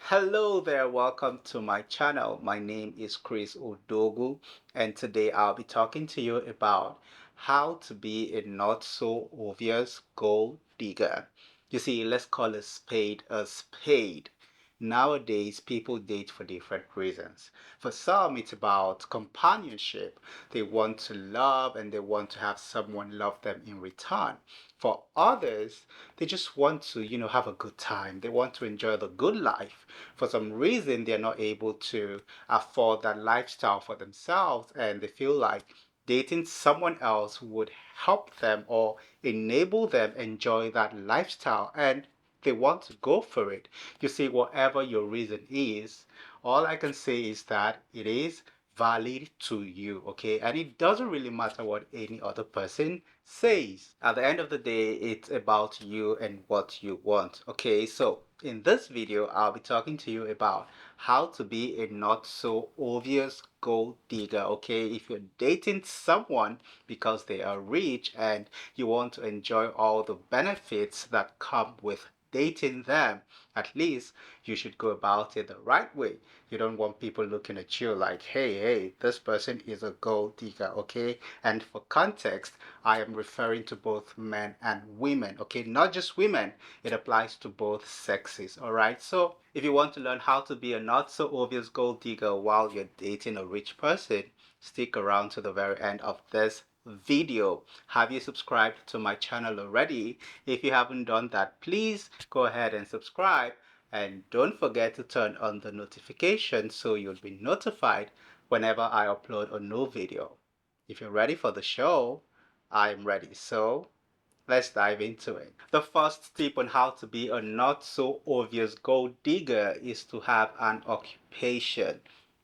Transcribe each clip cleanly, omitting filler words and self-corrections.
Hello there, welcome to my channel. My name is Chris Odogwu, and today I'll be talking to you about how to be a not so obvious gold digger. You see, let's call a spade a spade. Nowadays, people date for different reasons. For some, it's about companionship. They want to love and they want to have someone love them in return. For others, they just want to, have a good time. They want to enjoy the good life. For some reason, they're not able to afford that lifestyle for themselves and they feel like dating someone else would help them or enable them enjoy that lifestyle and they want to go for it. You see, whatever your reason is, all I can say is that it is valid to you, okay? And it doesn't really matter what any other person says. At the end of the day, it's about you and what you want, okay? So in this video, I'll be talking to you about how to be a not so obvious gold digger, okay? If you're dating someone because they are rich and you want to enjoy all the benefits that come with dating them, at least you should go about it the right way. You don't want people looking at you like, hey, this person is a gold digger, okay? And for context, I am referring to both men and women, okay? Not just women, it applies to both sexes, all right? So if you want to learn how to be a not so obvious gold digger while you're dating a rich person, stick around to the very end of this video. Have you subscribed to my channel already? If you haven't done that, please go ahead and subscribe and don't forget to turn on the notification so you'll be notified whenever I upload a new video. If you're ready for the show, I'm ready. So let's dive into it. The first tip on how to be a not so obvious gold digger is to have an occupation.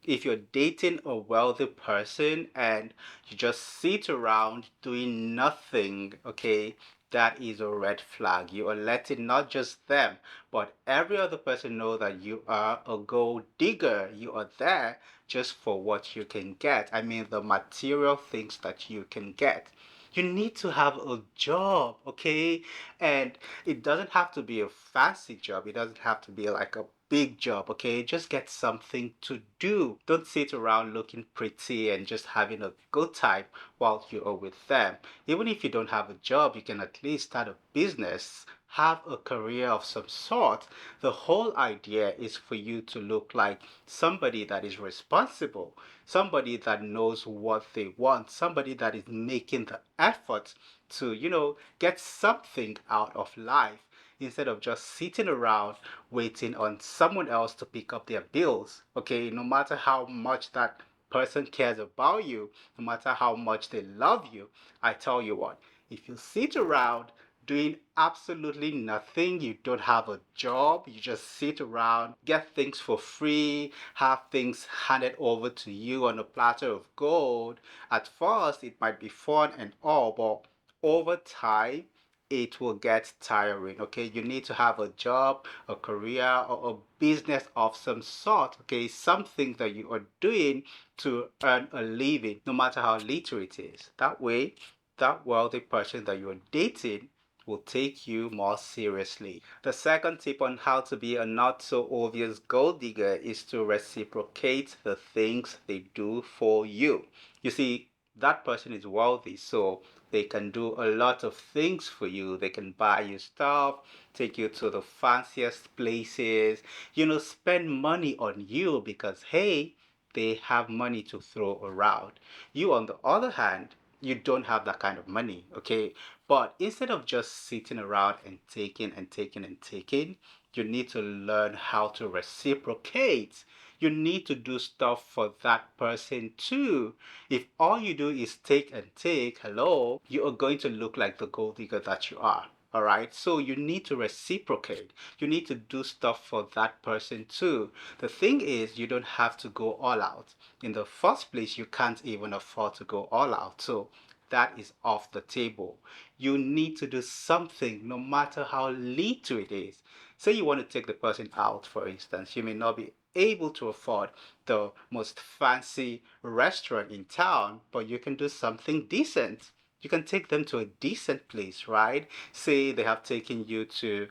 If you're dating a wealthy person and you just sit around doing nothing, okay, that is a red flag. You are letting not just them, but every other person know that you are a gold digger. You are there just for what you can get. I mean, the material things that you can get. You need to have a job, okay? And it doesn't have to be a fancy job. It doesn't have to be like a big job, okay? Just get something to do. Don't sit around looking pretty and just having a good time while you are with them. Even if you don't have a job, you can at least start a business, have a career of some sort. The whole idea is for you to look like somebody that is responsible, somebody that knows what they want, somebody that is making the effort to, get something out of life instead of just sitting around waiting on someone else to pick up their bills. Okay, no matter how much that person cares about you, no matter how much they love you, I tell you what, if you sit around doing absolutely nothing, you don't have a job, you just sit around, get things for free, have things handed over to you on a platter of gold, at first it might be fun and all, but over time it will get tiring. Okay, you need to have a job, a career, or a business of some sort. Okay, something that you are doing to earn a living, no matter how little it is. That way that wealthy person that you're dating will take you more seriously. The second tip on how to be a not so obvious gold digger is to reciprocate the things they do for you. You see, that person is wealthy, so they can do a lot of things for you. They can buy you stuff, take you to the fanciest places, spend money on you because, hey, they have money to throw around. You, on the other hand, you don't have that kind of money, okay? But instead of just sitting around and taking and taking and taking, you need to learn how to reciprocate. You need to do stuff for that person too. If all you do is take and take, hello, you are going to look like the gold digger that you are. All right, so you need to reciprocate. You need to do stuff for that person too. The thing is, you don't have to go all out. In the first place, you can't even afford to go all out. So that is off the table. You need to do something, no matter how little it is. Say you want to take the person out, for instance, you may not be able to afford the most fancy restaurant in town, but you can do something decent. You can take them to a decent place, right? Say they have taken you to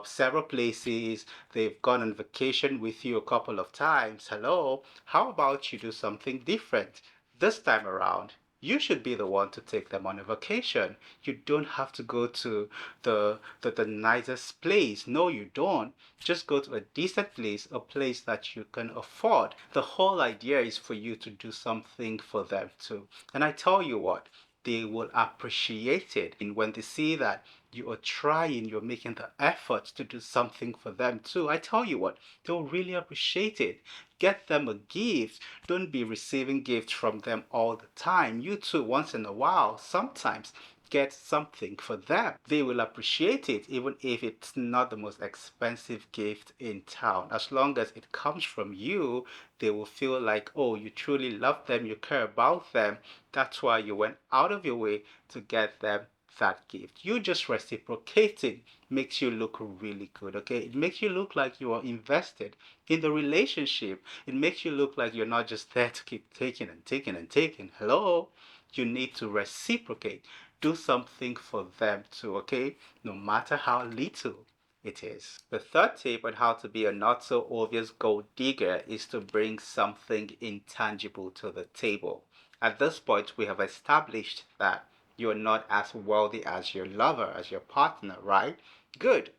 several places, they've gone on vacation with you a couple of times. Hello, how about you do something different? This time around, you should be the one to take them on a vacation. You don't have to go to the nicest place. No, you don't. Just go to a decent place, a place that you can afford. The whole idea is for you to do something for them too. And I tell you what, they will appreciate it. And when they see that you are trying, you're making the effort to do something for them too, I tell you what, they'll really appreciate it. Get them a gift. Don't be receiving gifts from them all the time. You too, once in a while, sometimes get something for them. They will appreciate it, even if it's not the most expensive gift in town. As long as it comes from you, they will feel like, oh, you truly love them, you care about them. That's why you went out of your way to get them that gift. You just reciprocating makes you look really good, okay? It makes you look like you are invested in the relationship. It makes you look like you're not just there to keep taking and taking and taking. Hello? You need to reciprocate. Do something for them too, okay? No matter how little it is. The third tip on how to be a not so obvious gold digger is to bring something intangible to the table. At this point, we have established that you're not as wealthy as your lover, as your partner, right? Good.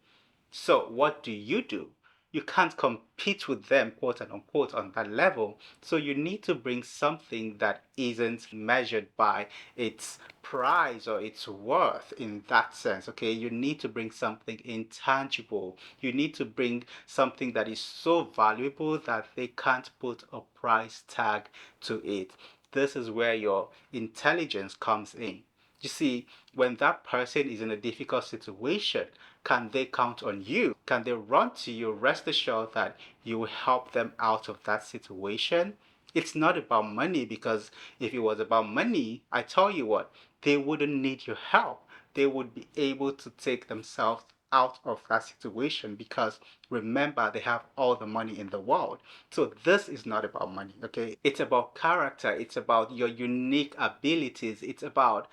So what do? You can't compete with them, quote and unquote, on that level. So you need to bring something that isn't measured by its price or its worth in that sense. Okay, you need to bring something intangible. You need to bring something that is so valuable that they can't put a price tag to it. This is where your intelligence comes in. You see, when that person is in a difficult situation, can they count on you? Can they run to you? Rest assured that you will help them out of that situation. It's not about money, because if it was about money, I tell you what, they wouldn't need your help. They would be able to take themselves out of that situation, because remember, they have all the money in the world. So this is not about money, okay? It's about character. It's about your unique abilities. It's about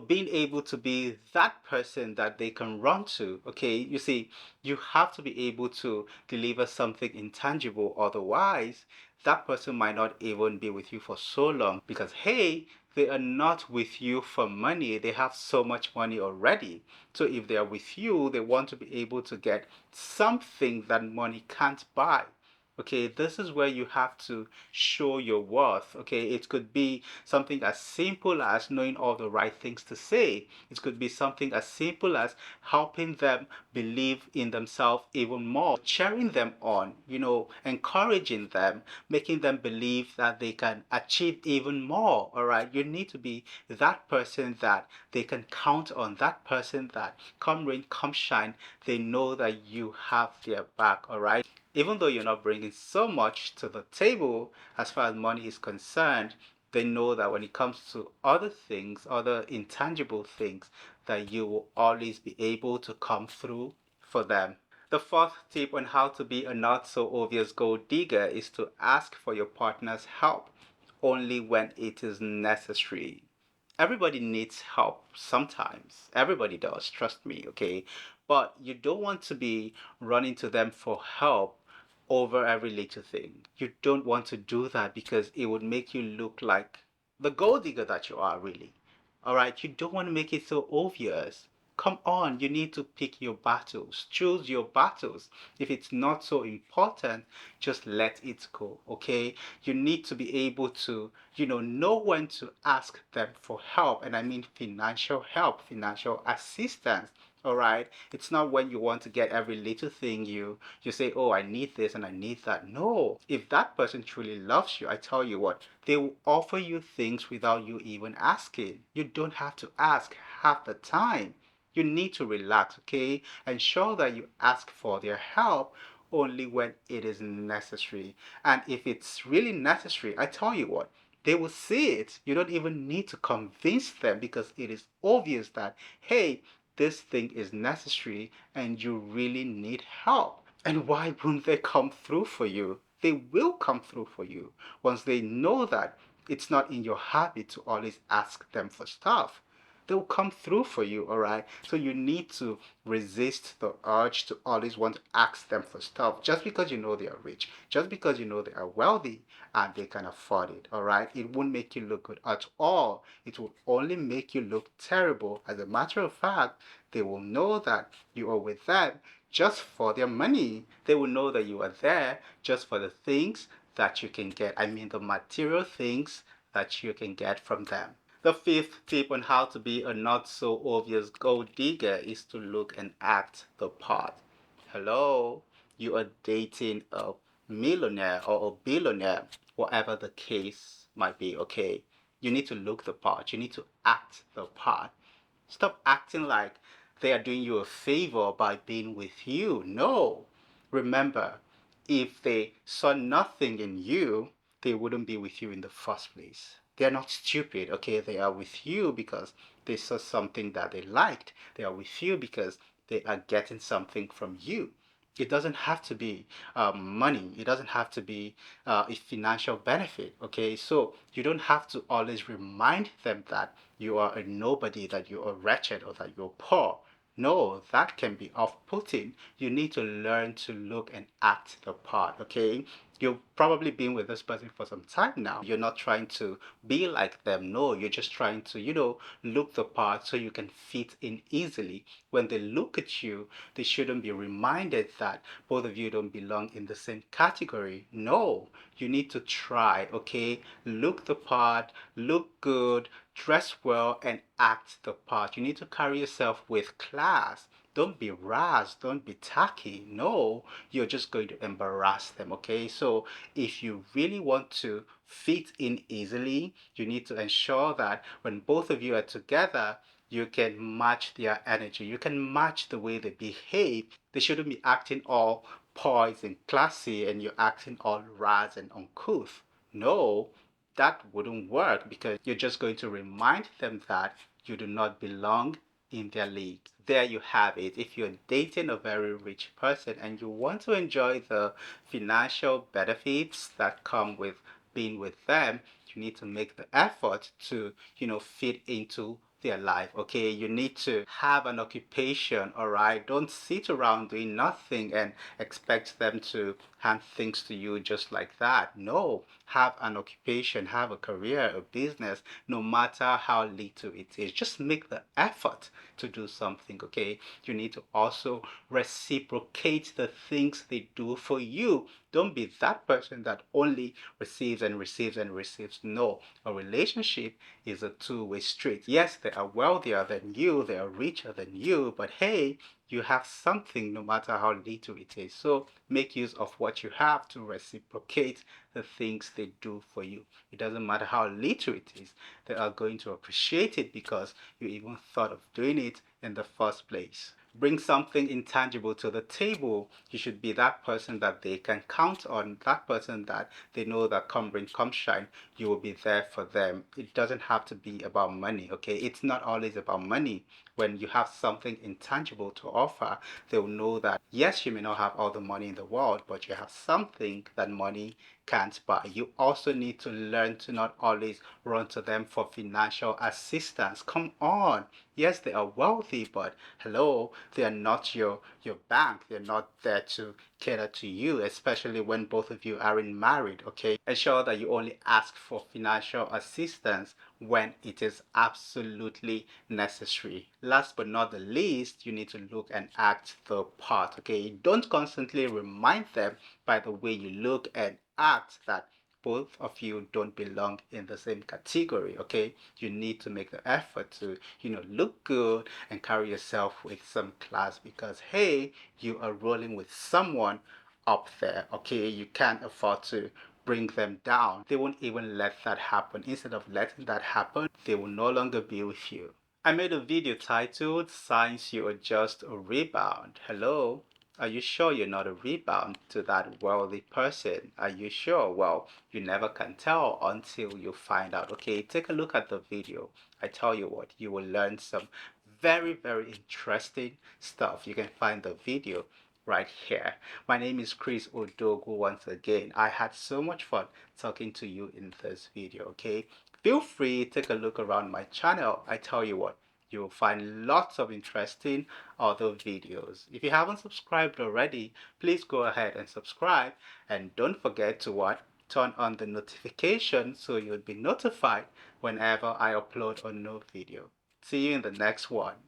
being able to be that person that they can run to. Okay, you see, you have to be able to deliver something intangible. Otherwise, that person might not even be with you for so long, because, hey, they are not with you for money. They have so much money already. So if they are with you, they want to be able to get something that money can't buy. Okay, this is where you have to show your worth. Okay, it could be something as simple as knowing all the right things to say. It could be something as simple as helping them believe in themselves even more, cheering them on, encouraging them, making them believe that they can achieve even more. All right, you need to be that person that they can count on, that person that come rain, come shine, they know that you have their back. All right, even though you're not bringing so much to the table as far as money is concerned, they know that when it comes to other things, other intangible things, that you will always be able to come through for them. The fourth tip on how to be a not so obvious gold digger is to ask for your partner's help only when it is necessary. Everybody needs help sometimes. Everybody does, trust me, okay? But you don't want to be running to them for help over every little thing. You don't want to do that, because it would make you look like the gold digger that you are, really. All right, you don't want to make it so obvious. Come on, you need to pick your battles. Choose your battles. If it's not so important, just let it go, okay? You need to be able to, know when to ask them for help. And I mean financial help, financial assistance. All right, it's not when you want to get every little thing you say, oh, I need this and I need that. No, if that person truly loves you, I tell you what, they will offer you things without you even asking. You don't have to ask half the time. You need to relax, okay? Ensure that you ask for their help only when it is necessary. And if it's really necessary, I tell you what, they will see it. You don't even need to convince them, because it is obvious that, hey, this thing is necessary and you really need help. And why wouldn't they come through for you? They will come through for you once they know that it's not in your habit to always ask them for stuff. they'll come through for you, all right? So you need to resist the urge to always want to ask them for stuff just because you know they are rich, just because you know they are wealthy and they can afford it, all right? It won't make you look good at all. It will only make you look terrible. As a matter of fact, they will know that you are with them just for their money. They will know that you are there just for the things that you can get. I mean, the material things that you can get from them. The fifth tip on how to be a not so obvious gold digger is to look and act the part. Hello, you are dating a millionaire or a billionaire, whatever the case might be, okay? You need to look the part. You need to act the part. Stop acting like they are doing you a favor by being with you. No. Remember, if they saw nothing in you, they wouldn't be with you in the first place. They're not stupid, okay? They are with you because they saw something that they liked. They are with you because they are getting something from you. It doesn't have to be money. It doesn't have to be a financial benefit, okay? So you don't have to always remind them that you are a nobody, that you are wretched, or that you're poor. No, that can be off-putting. You need to learn to look and act the part, okay? You've probably been with this person for some time now. You're not trying to be like them. No, you're just trying to, look the part so you can fit in easily. When they look at you, they shouldn't be reminded that both of you don't belong in the same category. No, you need to try, okay? Look the part, look good, dress well, and act the part. You need to carry yourself with class. Don't be rash, don't be tacky. No, you're just going to embarrass them, okay? So if you really want to fit in easily, you need to ensure that when both of you are together, you can match their energy. You can match the way they behave. They shouldn't be acting all poised and classy and you're acting all rash and uncouth. No, that wouldn't work because you're just going to remind them that you do not belong in their league. There you have it. If you're dating a very rich person and you want to enjoy the financial benefits that come with being with them, you need to make the effort to, fit into their life. Okay, you need to have an occupation. All right, don't sit around doing nothing and expect them to hand things to you just like that. No, have an occupation, have a career, a business, no matter how little it is. Just make the effort to do something. Okay, you need to also reciprocate the things they do for you. Don't be that person that only receives and receives and receives. No, a relationship is a two-way street. Yes, they are wealthier than you, they are richer than you, but hey, you have something no matter how little it is. So make use of what you have to reciprocate the things they do for you. It doesn't matter how little it is, they are going to appreciate it because you even thought of doing it in the first place. Bring something intangible to the table. You should be that person that they can count on, that person that they know that come rain, come shine, you will be there for them. It doesn't have to be about money, okay? It's not always about money. When you have something intangible to offer, they'll know that yes, you may not have all the money in the world, but you have something that money can't buy. You also need to learn to not always run to them for financial assistance. Come on. Yes, they are wealthy, but hello, they are not your bank. They're not there to cater to you, especially when both of you aren't married, okay? Ensure that you only ask for financial assistance when it is absolutely necessary. Last but not the least, you need to look and act the part, okay? Don't constantly remind them by the way you look and act that both of you don't belong in the same category, okay? You need to make the effort to, look good and carry yourself with some class because, hey, you are rolling with someone up there, okay? You can't afford to bring them down. They won't even let that happen. Instead of letting that happen, they will no longer be with you. I made a video titled Signs You Are Just a Rebound. Hello? Are you sure you're not a rebound to that wealthy person? Are you sure? Well, you never can tell until you find out. Okay, take a look at the video. I tell you what, you will learn some very, very interesting stuff. You can find the video right here. My name is Chris Odogwu once again. I had so much fun talking to you in this video, okay? Feel free, take a look around my channel. I tell you what, You'll find lots of interesting other videos. If you haven't subscribed already, please go ahead and subscribe, and don't forget to what? Turn on the notification so you'll be notified whenever I upload a new video. See you in the next one.